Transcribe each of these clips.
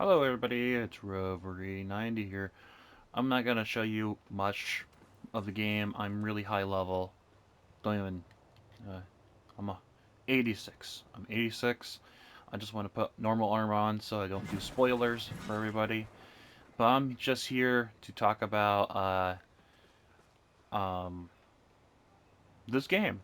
Hello everybody, it's Rovery90 here. I'm not gonna show you much of the game. I'm really high level. Don't even, uh, I'm a 86. I'm 86. I just want to put normal armor on so I don't do spoilers for everybody. But I'm just here to talk about this game.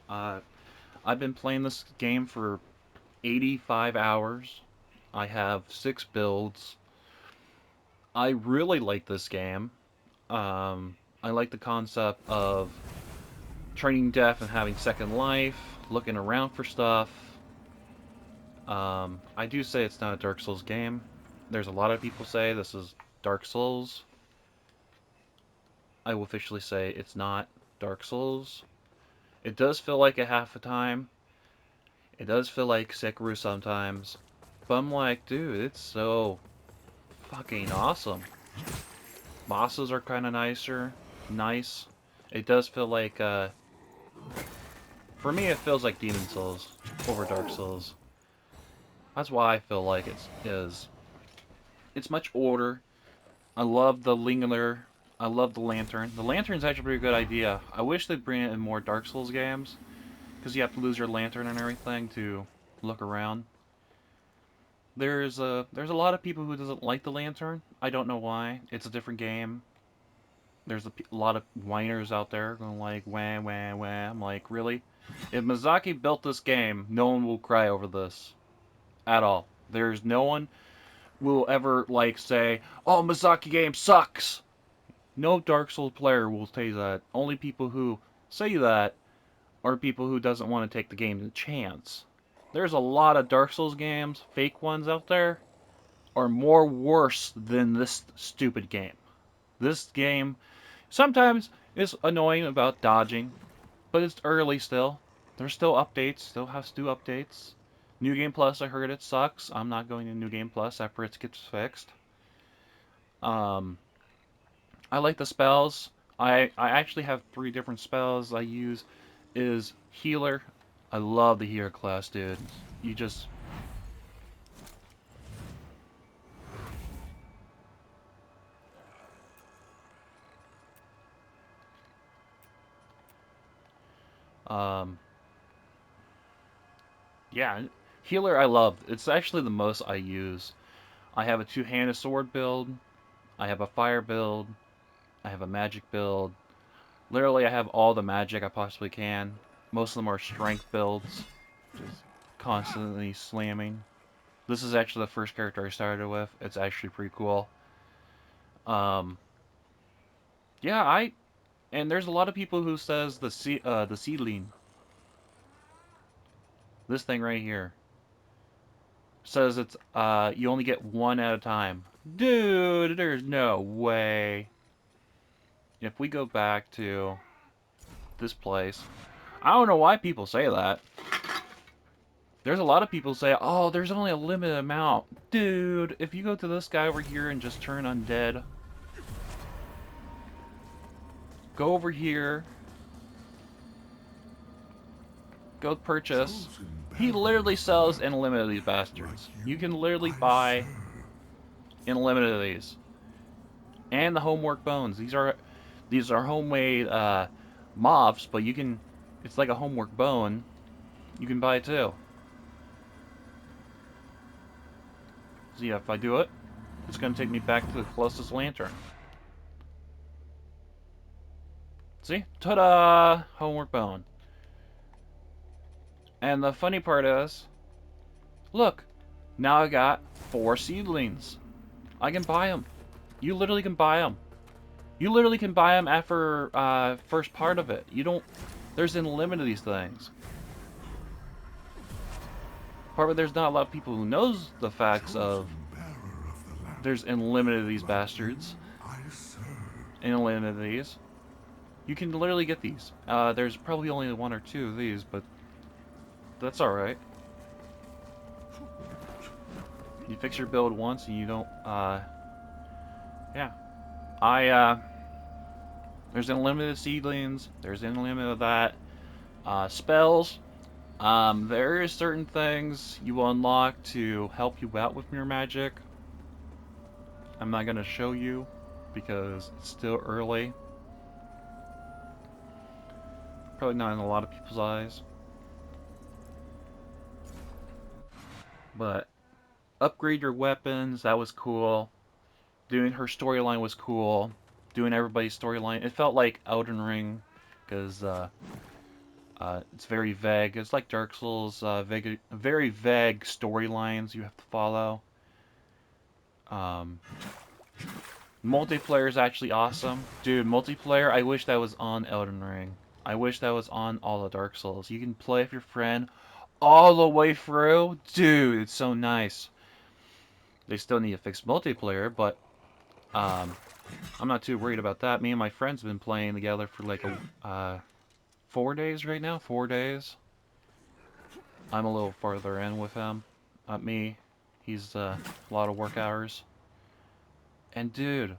Uh, I've been playing this game for 85 hours. I have 6 builds. I really like this game. I like the concept of training death and having second life, looking around for stuff. I do say it's not a Dark Souls game. There's a lot of people say this is Dark Souls. I will officially say it's not Dark Souls. It does feel like it half the time. It does feel like Sekiro sometimes. But I'm like, dude, it's so fucking awesome. Bosses are kind of nice. It does feel like, for me, it feels like Demon Souls over Dark Souls. That's why I feel like is. It's much older. I love the Lingler. I love the lantern. The lantern's actually a pretty good idea. I wish they'd bring it in more Dark Souls games, because you have to lose your lantern and everything to look around. There's a lot of people who doesn't like the lantern. I don't know why. It's a different game. There's a lot of whiners out there going like wah wah wah. I'm like, really? If Miyazaki built this game, no one will cry over this at all. There's no one will ever like say, "Oh, Miyazaki game sucks." No Dark Souls player will say that. Only people who say that are people who doesn't want to take the game a chance. There's a lot of Dark Souls games, fake ones out there, are more worse than this stupid game. This game sometimes is annoying about dodging, but it's early still. There's still updates, still has to do updates. New Game Plus, I heard it sucks. I'm not going to New Game Plus after it gets fixed. Um, I like the spells. I actually have 3 different spells I use. Is healer. I love the healer class, dude. You just um yeah, healer I love. It's actually the most I use. I have a two-handed sword build. I have a fire build. I have a magic build. Literally, I have all the magic I possibly can. Most of them are strength builds, just constantly slamming. This is actually the first character I started with. It's actually pretty cool. Um, yeah, and there's a lot of people who says the seedling, this thing right here, says it's you only get one at a time. Dude, there's no way. If we go back to this place, I don't know why people say that. There's a lot of people say, oh, there's only a limited amount. Dude, if you go to this guy over here and just turn undead, go over here, go purchase. He literally sells unlimited of these bastards. You can literally buy unlimited of these. And the homework bones. These are homemade mobs, but you can it's like a homework bone. You can buy it too. So yeah, if I do it, it's gonna take me back to the closest lantern. See? Ta-da! Homework bone. And the funny part is, look, now I got 4 seedlings. I can buy them. You literally can buy them. You literally can buy them after first part of it. You don't. There's unlimited of these things. Part of there's not a lot of people who knows the facts of there's unlimited of these bastards. Unlimited of these. You can literally get these. There's probably only 1 or 2 of these, but that's all right. You fix your build once and you don't. Yeah. There's unlimited seedlings. There's unlimited of that. Spells. There are certain things you will unlock to help you out with your magic. I'm not gonna show you because it's still early. Probably not in a lot of people's eyes. But upgrade your weapons, that was cool. Doing her storyline was cool. Doing everybody's storyline. It felt like Elden Ring because it's very vague. It's like Dark Souls, very vague storylines you have to follow. Um, Multiplayer is actually awesome. Dude, multiplayer, I wish that was on Elden Ring. I wish that was on all the Dark Souls. You can play with your friend all the way through. Dude, it's so nice. They still need to fix multiplayer, but um, I'm not too worried about that. Me and my friends have been playing together for like 4 days right now. 4 days. I'm a little farther in with him. Not me. He's a lot of work hours. And dude,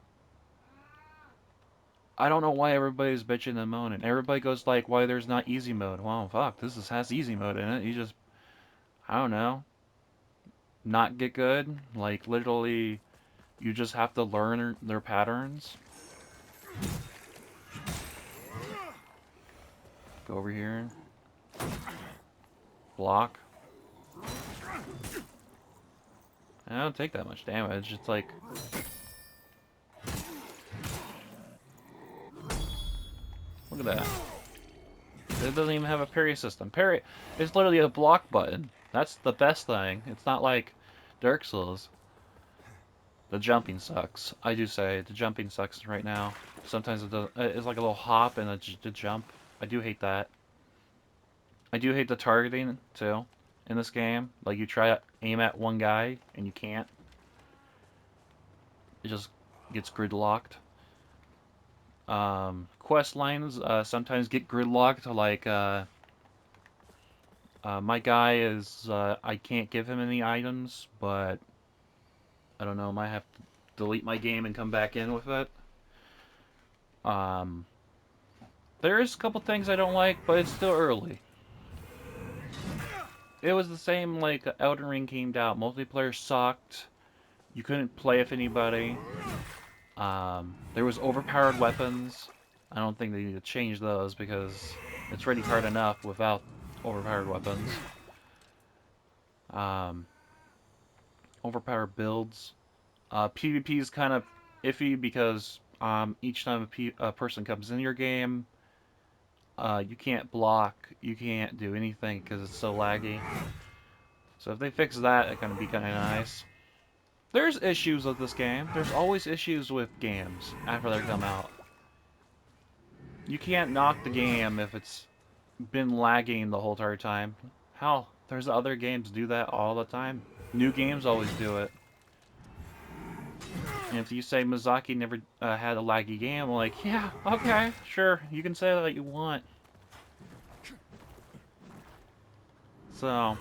I don't know why everybody's bitching and moaning. Everybody goes like, why there's not easy mode. Well, fuck, has easy mode in it. You just, I don't know, not get good. Like, literally, you just have to learn their patterns. Go over here. Block. I don't take that much damage. It's like, look at that. It doesn't even have a parry system. Parry, it's literally a block button. That's the best thing. It's not like Dark Souls. The jumping sucks. I do say the jumping sucks right now. Sometimes it does, it's like a little hop and a jump. I do hate that. I do hate the targeting too in this game. Like you try to aim at one guy and you can't. It just gets gridlocked. Quest lines sometimes get gridlocked. Like my guy is I can't give him any items, but I don't know. I might have to delete my game and come back in with it. Um, there's a couple things I don't like, but it's still early. It was the same like Elden Ring came out. Multiplayer sucked. You couldn't play with anybody. There was overpowered weapons. I don't think they need to change those because it's already hard enough without overpowered weapons. Um, Overpowered builds. PvP is kind of iffy because each time a person comes in your game, you can't block, you can't do anything because it's so laggy. So if they fix that, it can be kind of nice. There's issues with this game. There's always issues with games after they come out. You can't knock the game if it's been lagging the whole entire time. Hell, there's other games do that all the time. New games always do it. And if you say Miyazaki never had a laggy game, I'm like, yeah, okay, sure, you can say that you want. So,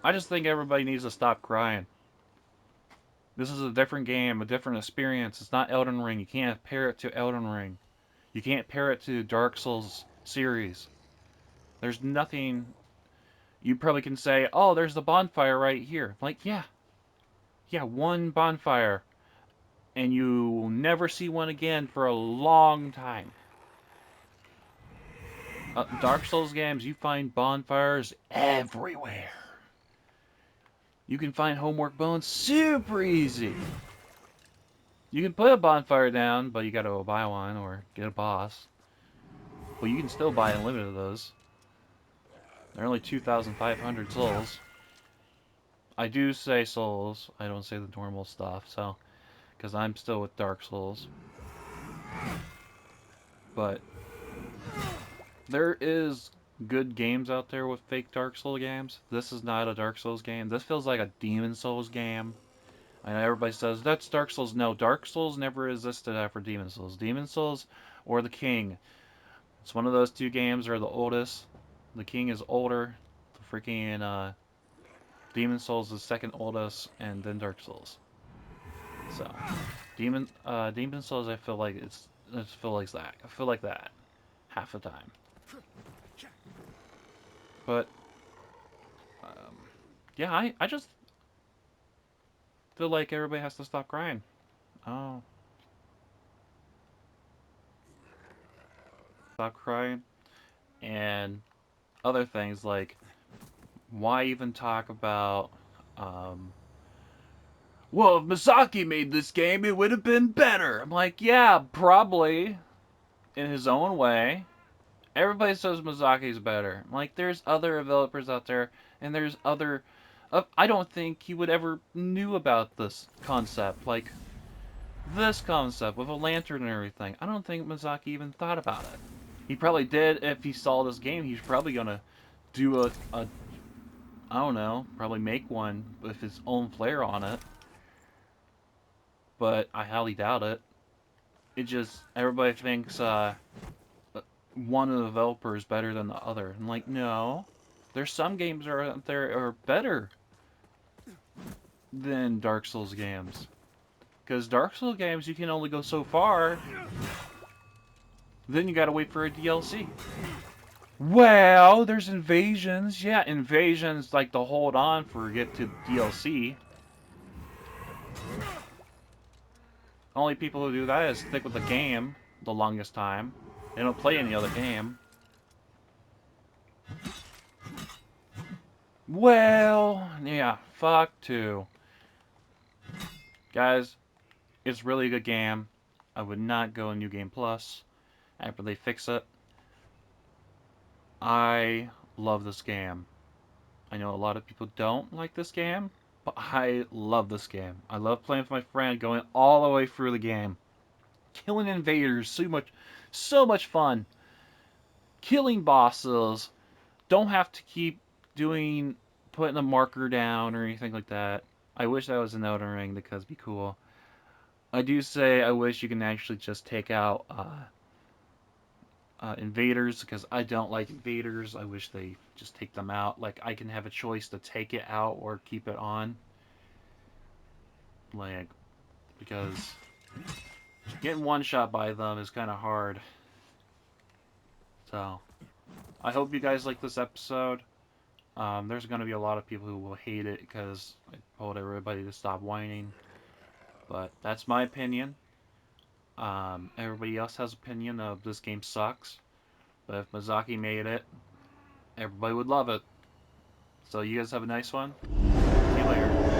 I just think everybody needs to stop crying. This is a different game, a different experience. It's not Elden Ring. You can't pair it to Elden Ring. You can't pair it to Dark Souls series. There's nothing. You probably can say, oh, there's the bonfire right here. Like, yeah. Yeah, one bonfire. And you will never see one again for a long time. Dark Souls games, you find bonfires everywhere. You can find homework bones super easy. You can put a bonfire down, but you gotta go buy one or get a boss. But you can still buy unlimited of those. They're only 2,500 souls. I do say souls. I don't say the normal stuff, so because I'm still with Dark Souls. But there is good games out there with fake Dark Souls games. This is not a Dark Souls game. This feels like a Demon Souls game. I know everybody says that's Dark Souls. No, Dark Souls never existed after Demon Souls. Demon Souls or The King. It's one of those two games are the oldest. The King is older. The freaking Demon Souls is second oldest, and then Dark Souls. So, Demon Souls, I feel like I feel like that half the time. But yeah, I just feel like everybody has to stop crying. Oh, stop crying. And other things like, why even talk about, um, well, if Misaki made this game, it would have been better. I'm like, yeah, probably in his own way. Everybody says Mizaki's better. I'm like, there's other developers out there, and there's other. I don't think he would ever knew about this concept. Like, this concept with a lantern and everything. I don't think Mizaki even thought about it. He probably did if he saw this game. He's probably gonna do a I don't know, probably make one with his own flair on it. But I highly doubt it. It just everybody thinks one of the developers better than the other. I'm like, no. There's some games out there are better than Dark Souls games. Because Dark Souls games, you can only go so far. Then you gotta wait for a DLC. Well, there's invasions. Yeah, invasions like to hold on for get to DLC. Only people who do that is stick with the game the longest time. They don't play any other game. Well, yeah, fuck too. Guys, it's really a good game. I would not go New Game Plus after they fix it. I love this game. I know a lot of people don't like this game, but I love this game. I love playing with my friend, going all the way through the game. Killing invaders, so much fun. Killing bosses, don't have to keep putting a marker down or anything like that. I wish that was an Elden Ring because it'd be cool. I do say I wish you can actually just take out invaders because I don't like invaders. I wish they just take them out. Like I can have a choice to take it out or keep it on. Like because getting one shot by them is kind of hard. So I hope you guys like this episode. There's going to be a lot of people who will hate it because I told everybody to stop whining. But that's my opinion. Everybody else has opinion of this game sucks. But if Miyazaki made it, everybody would love it. So you guys have a nice one. See you later.